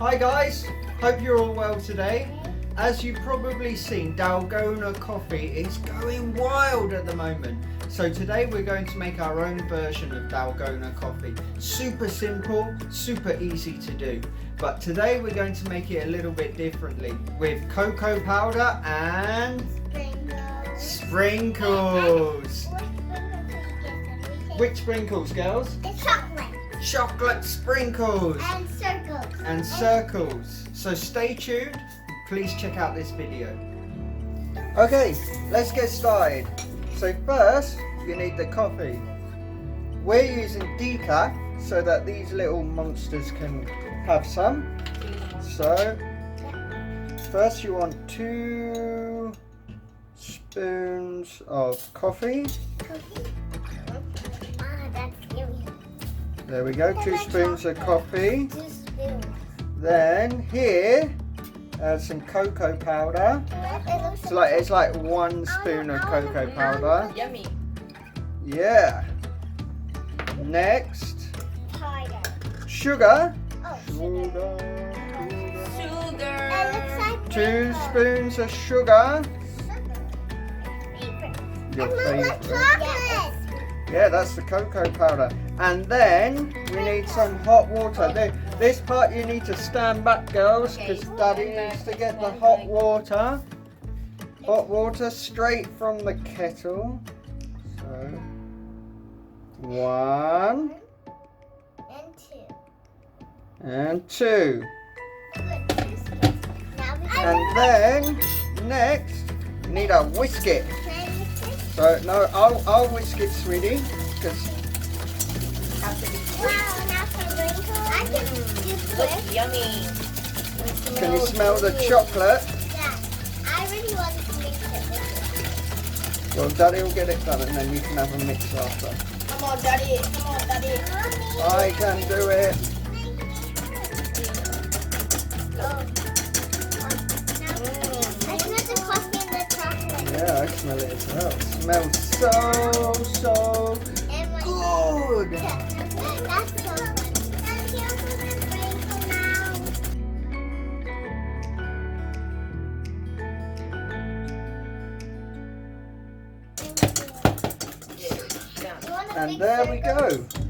Hi guys, hope you're all well today. As you've probably seen, Dalgona coffee is going wild at the moment. So today we're going to make our own version of Dalgona coffee. Super simple, super easy to do. But today we're going to make it a little bit differently with cocoa powder and sprinkles. Which sprinkles, girls? It's chocolate. Chocolate sprinkles. And circles. Circles. So stay tuned. Please check out this video. Okay, let's get started. So first, you need the coffee. We're using decaf so that these little monsters can have some. So first you want 2 spoons of coffee. That's yummy. There we go, 2 spoons of coffee. 2 spoons. Then here, some cocoa powder. It's like 1 spoon of cocoa powder. Yummy. Yeah. Next, Powder. sugar. Oh, Sugar. Sugar. It looks like 2 spoons of sugar. Your favorite. chocolate. Yeah, that's the cocoa powder. And then we need some hot water. This part you need to stand back, girls, because Daddy needs to get the hot water. Hot water straight from the kettle. So 1 And 2. and 2. Good. 2 spoons. Now we And then next you need a whisk it. So no, I'll whisk it, sweetie, because Have to be Wow, now some wrinkles. I can do Looks this. yummy. can you smell the chocolate? Yeah. I really want to mix it with Well, Daddy will get it done, and then you can have a mix after. Come on, Daddy. Come on, Daddy. it. Mommy. I can do it. I smell the coffee and the chocolate. Yeah, I smell it as well. It smells so And my good. That's so fun. And here's the sprinkle now. You wanna And mix there we circles go.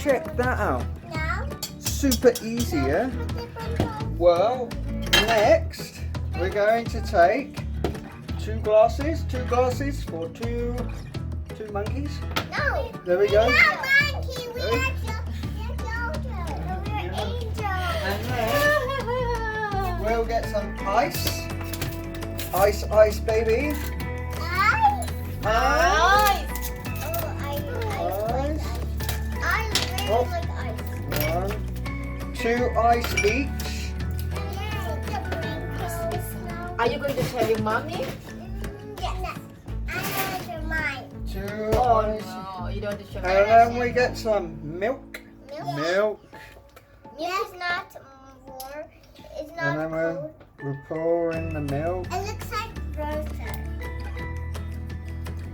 Check that out. Now? Super easy, yeah? Put the sprinkles. Well, next we're going to take 2 glasses for two monkeys. No. There we go. We're not monkey. We are children. We're angels. And then we'll get some ice. Ice, baby. Ice. Ice. Nice. Oh, I Ice. really Oh. like ice. 1, 2 ice each. Are you going to tell your mommy? Yes. I want to mine. 2 Oh ice. no, you don't want to show And then we get some milk. Milk. Milk. Milk is not warm. It's And not then cold. we'll pour in the milk. It looks like butter.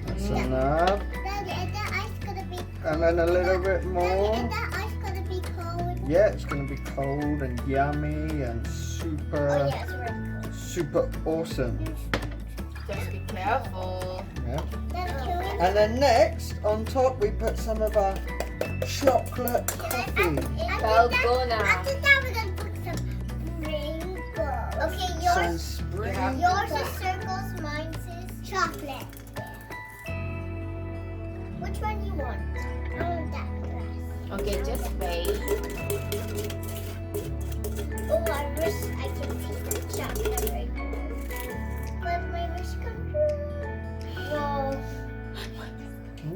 That's enough. Daddy, is that ice gonna be? And then a little bit Daddy, more. is that ice gonna be cold? Yeah, it's going to be cold and yummy and Oh yes, we're super awesome. Just be careful. Yeah. cold. And then next, on top, we put some of our chocolate coffee. Dalgona. After that, we're gonna put some sprinkles. Okay, Some yours. sprinkles. Yours is circles, mine is chocolate. Which one you want? I want that glass. Okay, just wait. Oh, I wish I could taste the chocolate right now. Let my wish come true. Whoa.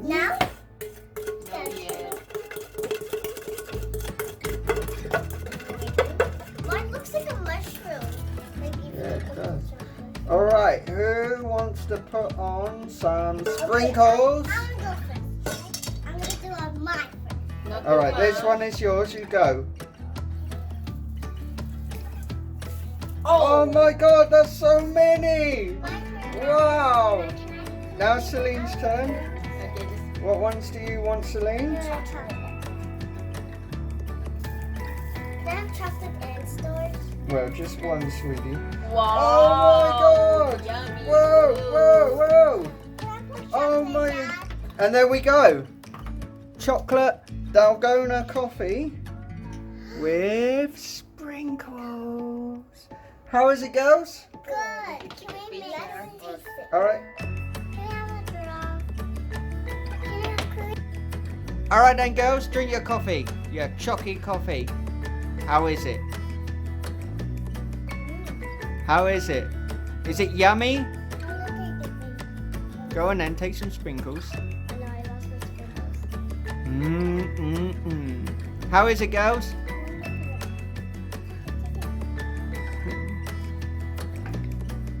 Now? Not yet. Mine looks like a mushroom. Like if Yeah, it you look does. at chocolate. All right, who wants to put on some sprinkles? I'm gonna go first. I'm gonna do on mine first. Not All too right, this much. one is yours. You go. Oh my God, that's so many! Mine first. Wow! Now Celine's turn. Okay, just What ones do you want, Celine? Chocolate. Then chocolate and stores? Well, just one, sweetie. Wow. Oh my god! Yummy. Whoa, whoa, whoa! Can I put Oh chocolate, my! Dad? And there we go. Chocolate Dalgona coffee with sprinkles. How is it, girls? Good. Can we make it taste it? All right. Can I have a draw? Can I have All right then, girls. Drink your coffee. Your chalky coffee. How is it? How is it? Is it yummy? I'm gonna take the thing. Go on then, take some sprinkles. I know I lost my sprinkles. How is it, girls?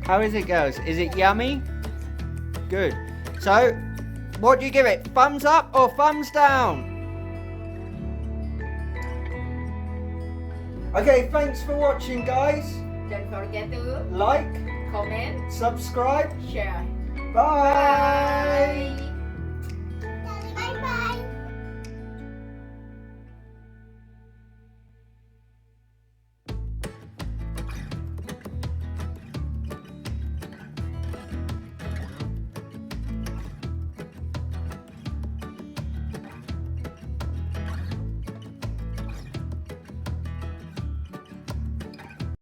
How is it, girls? Is it yummy? Good. So, what do you give it? Thumbs up or thumbs down? Okay, thanks for watching, guys. Don't forget to Like, comment, subscribe. share. Bye. Bye.